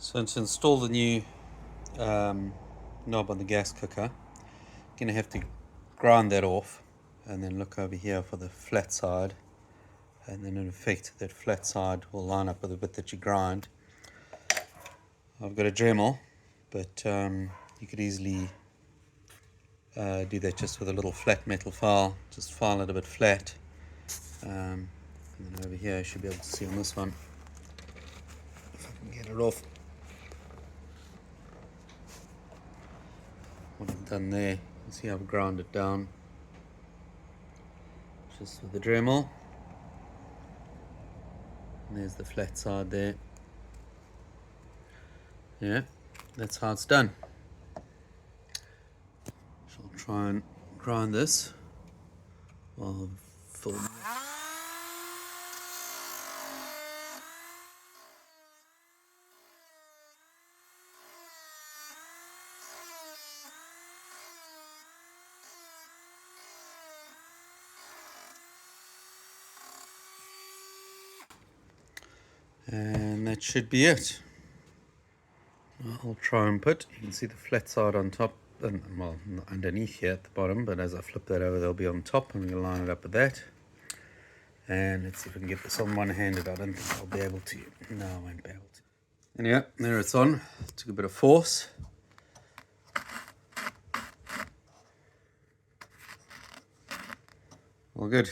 So to install the new knob on the gas cooker, you're going to have to grind that off and then look over here for the flat side, and then in effect that flat side will line up with the bit that you grind. I've got a Dremel, but you could easily do that just with a little flat metal file. Just file it a bit flat, and then over here you should be able to see on this one, if I can get it off, what I've done there. You can see I've ground it down just with the Dremel, and there's the flat side there. Yeah, that's how it's done. So I'll try and grind this while filming it. And that should be it. I'll try and put, you can see the flat side on top, and well, underneath here at the bottom, but as I flip that over they'll be on top. I'm going to line it up with that. And let's see if I can get this on one-handed. I don't think I'll be able to. No, I won't be able to. And yeah, there it's on. Took a bit of force. All good.